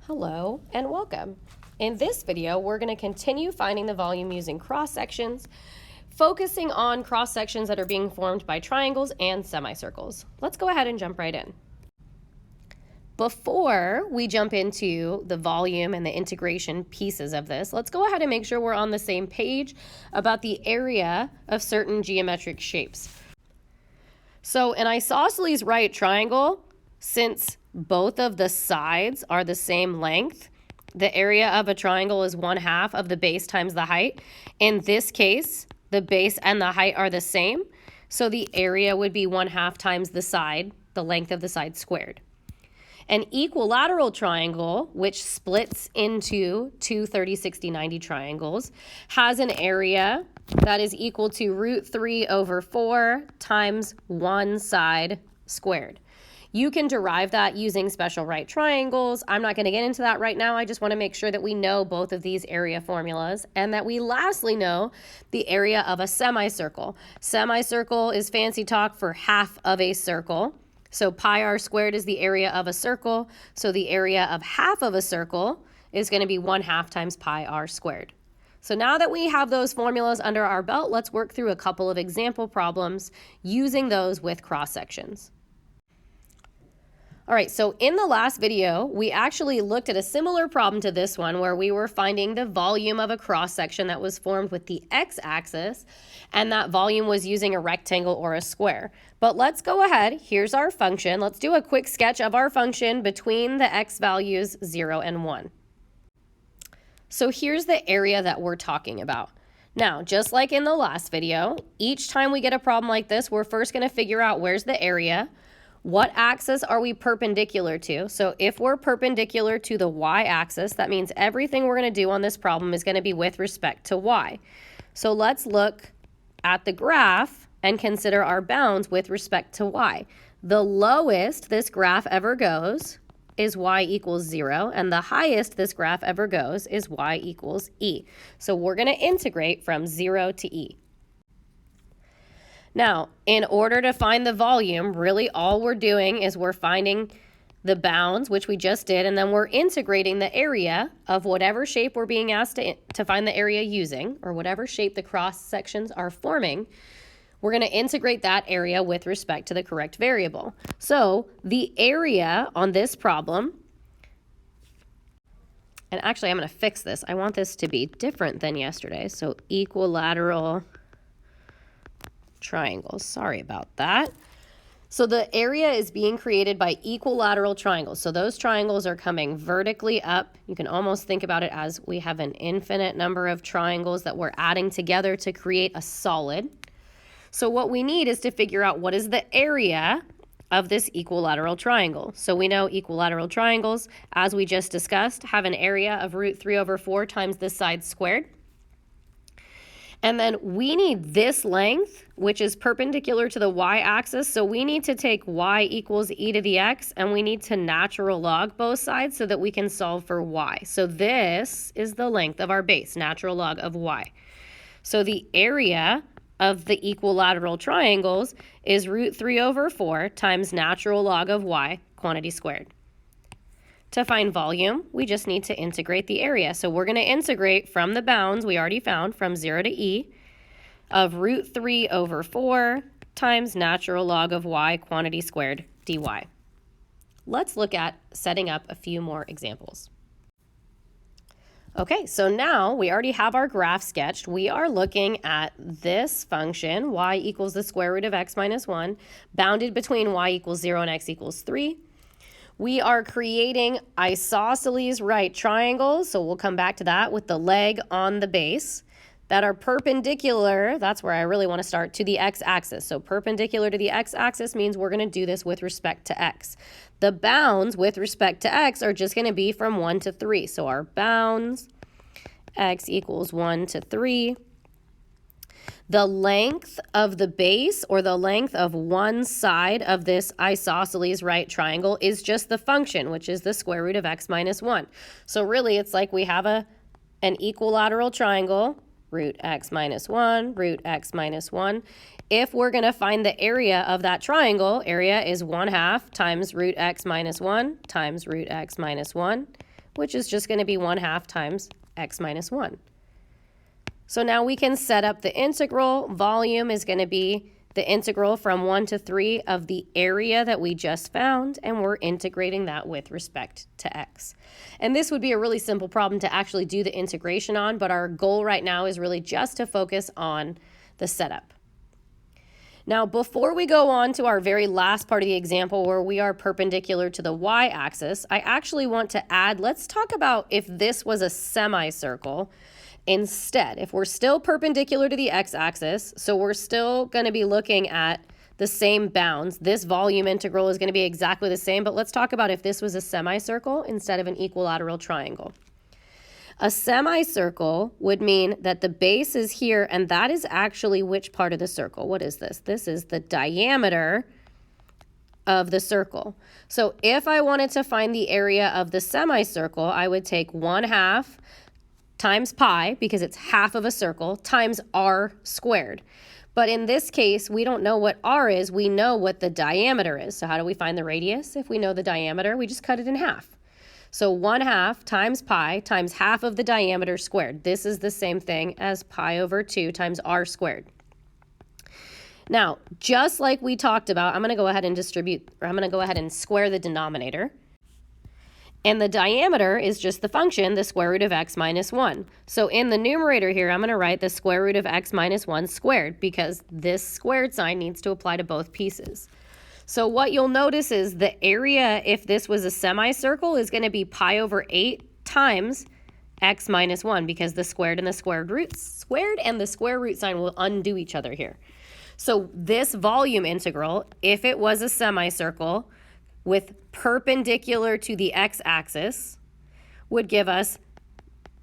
Hello and welcome. In this video, we're going to continue finding the volume using cross-sections, focusing on cross-sections that are being formed by triangles and semicircles. Let's go ahead and jump right in. Before we jump into the volume and the integration pieces of this, let's go ahead and make sure we're on the same page about the area of certain geometric shapes. So an isosceles right triangle, since both of the sides are the same length, the area of a triangle is 1/2 of the base times the height. In this case, the base and the height are the same, so the area would be 1/2 times the side, the length of the side squared. An equilateral triangle, which splits into two 30, 60, 90 triangles, has an area that is equal to √3/4 times one side squared. You can derive that using special right triangles. I'm not going to get into that right now. I just want to make sure that we know both of these area formulas and that we lastly know the area of a semicircle. Semicircle is fancy talk for half of a circle. So pi r squared is the area of a circle. So the area of half of a circle is going to be 1/2 times pi r squared. So now that we have those formulas under our belt, let's work through a couple of example problems using those with cross sections. All right, so in the last video, we actually looked at a similar problem to this one where we were finding the volume of a cross-section that was formed with the x-axis, and that volume was using a rectangle or a square. But let's go ahead. Here's our function. Let's do a quick sketch of our function between the x values 0 and 1. So here's the area that we're talking about. Now, just like in the last video, each time we get a problem like this, we're first going to figure out where's the area. What axis are we perpendicular to? So if we're perpendicular to the y-axis, that means everything we're going to do on this problem is going to be with respect to y. So let's look at the graph and consider our bounds with respect to y. The lowest this graph ever goes is y equals 0, and the highest this graph ever goes is y equals e. So we're going to integrate from 0 to e. Now, in order to find the volume, really all we're doing is we're finding the bounds, which we just did, and then we're integrating the area of whatever shape we're being asked to find the area using, or whatever shape the cross sections are forming. We're going to integrate that area with respect to the correct variable. So the area on this problem, and actually I'm going to fix this. I want this to be different than yesterday. So equilateral triangles. Sorry about that. So the area is being created by equilateral triangles. So those triangles are coming vertically up. You can almost think about it as we have an infinite number of triangles that we're adding together to create a solid. So what we need is to figure out what is the area of this equilateral triangle. So we know equilateral triangles, as we just discussed, have an area of √3/4 times this side squared. And then we need this length, which is perpendicular to the y-axis. So we need to take y equals e to the x, and we need to natural log both sides so that we can solve for y. So this is the length of our base, natural log of y. So the area of the equilateral triangles is √3/4 times natural log of y, quantity squared. To find volume, we just need to integrate the area. So we're going to integrate from the bounds we already found from 0 to e of √3/4 times natural log of y, quantity squared, dy. Let's look at setting up a few more examples. Okay, so now we already have our graph sketched. We are looking at this function, y equals the square root of x minus 1, bounded between y equals 0 and x equals 3. We are creating isosceles right triangles, so we'll come back to that, with the leg on the base, that are perpendicular, that's where I really want to start, to the x-axis. So perpendicular to the x-axis means we're going to do this with respect to x. The bounds with respect to x are just going to be from 1 to 3. So our bounds, x equals 1 to 3. The length of the base, or the length of one side of this isosceles right triangle, is just the function, which is the square root of x minus 1. So really it's like we have an equilateral triangle, root x minus 1, root x minus 1. If we're going to find the area of that triangle, area is 1/2 times root x minus 1 times root x minus 1. which is just going to be 1/2 times x minus 1. So now we can set up the integral. Volume is going to be the integral from 1 to 3 of the area that we just found, and we're integrating that with respect to x. And this would be a really simple problem to actually do the integration on, but our goal right now is really just to focus on the setup. Now, before we go on to our very last part of the example where we are perpendicular to the y-axis, I actually want to add, let's talk about if this was a semicircle instead. If we're still perpendicular to the x-axis, so we're still going to be looking at the same bounds. This volume integral is going to be exactly the same, but let's talk about if this was a semicircle instead of an equilateral triangle. A semicircle would mean that the base is here, and that is actually which part of the circle? What is this? This is the diameter of the circle. So if I wanted to find the area of the semicircle, I would take 1/2 times pi, because it's half of a circle, times r squared. But in this case, we don't know what r is, we know what the diameter is. So how do we find the radius? If we know the diameter, we just cut it in half. So 1/2 times pi times half of the diameter squared. This is the same thing as pi over 2 times r squared. Now, just like we talked about, I'm going to go ahead and square the denominator. And the diameter is just the function, the square root of x minus 1. So in the numerator here, I'm going to write the square root of x minus 1 squared, because this squared sign needs to apply to both pieces. So what you'll notice is the area, if this was a semicircle, is going to be pi over 8 times x minus 1, because the squared and the square root sign will undo each other here. So this volume integral, if it was a semicircle with perpendicular to the x-axis, would give us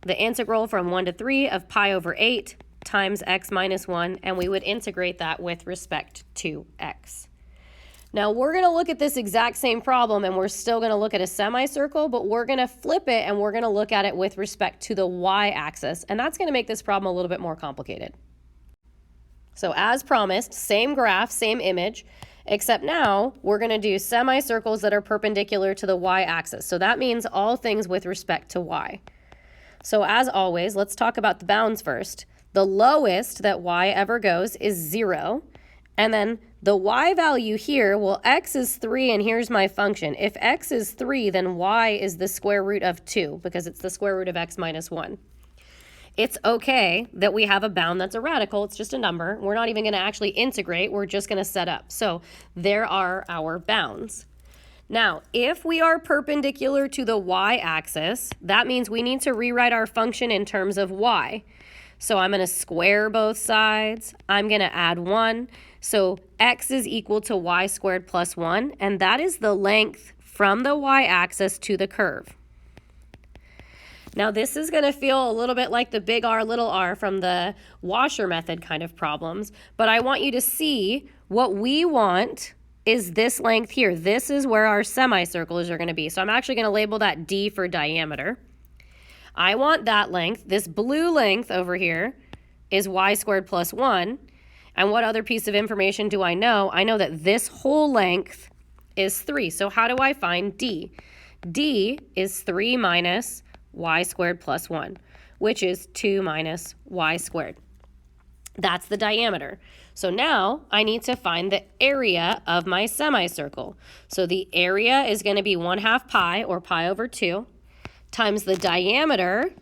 the integral from 1 to 3 of pi over 8 times x minus 1, and we would integrate that with respect to x. Now we're going to look at this exact same problem, and we're still going to look at a semicircle, but we're going to flip it and we're going to look at it with respect to the y-axis, and that's going to make this problem a little bit more complicated. So as promised, same graph, same image, except now we're going to do semicircles that are perpendicular to the y-axis. So that means all things with respect to y. So as always, let's talk about the bounds first. The lowest that y ever goes is 0. And then the y value here, well, x is 3, and here's my function. If x is 3, then y is the square root of 2, because it's the square root of x minus 1. It's okay that we have a bound that's a radical. It's just a number. We're not even going to actually integrate. We're just going to set up. So there are our bounds. Now, if we are perpendicular to the y-axis, that means we need to rewrite our function in terms of y. So I'm going to square both sides. I'm going to add 1. So x is equal to y squared plus 1, and that is the length from the y-axis to the curve. Now this is going to feel a little bit like the big R, little r from the washer method kind of problems, but I want you to see what we want is this length here. This is where our semicircles are going to be. So I'm actually going to label that D for diameter. I want that length. This blue length over here is y squared plus 1. And what other piece of information do I know? I know that this whole length is 3. So how do I find D? D is 3 minus y squared plus 1, which is 2 minus y squared. That's the diameter. So now I need to find the area of my semicircle. So the area is going to be 1/2 pi, or pi over 2, times the diameter.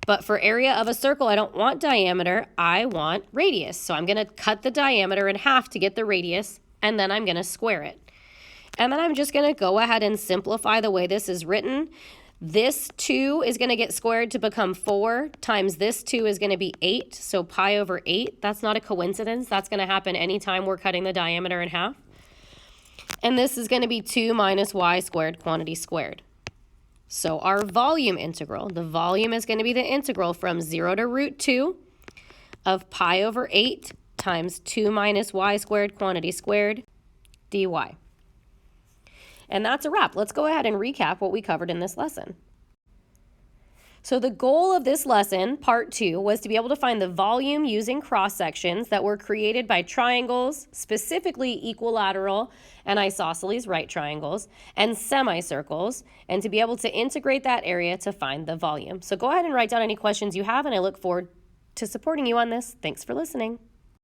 But for area of a circle, I don't want diameter, I want radius. So I'm going to cut the diameter in half to get the radius, and then I'm going to square it. And then I'm just going to go ahead and simplify the way this is written. This 2 is going to get squared to become 4, times this 2 is going to be 8, so pi over 8. That's not a coincidence. That's going to happen anytime we're cutting the diameter in half. And this is going to be 2 minus y squared, quantity squared. So our volume integral, the volume is going to be the integral from 0 to root 2 of pi over 8 times 2 minus y squared, quantity squared, dy. And that's a wrap. Let's go ahead and recap what we covered in this lesson. So the goal of this lesson, part 2, was to be able to find the volume using cross-sections that were created by triangles, specifically equilateral and isosceles right triangles, and semicircles, and to be able to integrate that area to find the volume. So go ahead and write down any questions you have, and I look forward to supporting you on this. Thanks for listening.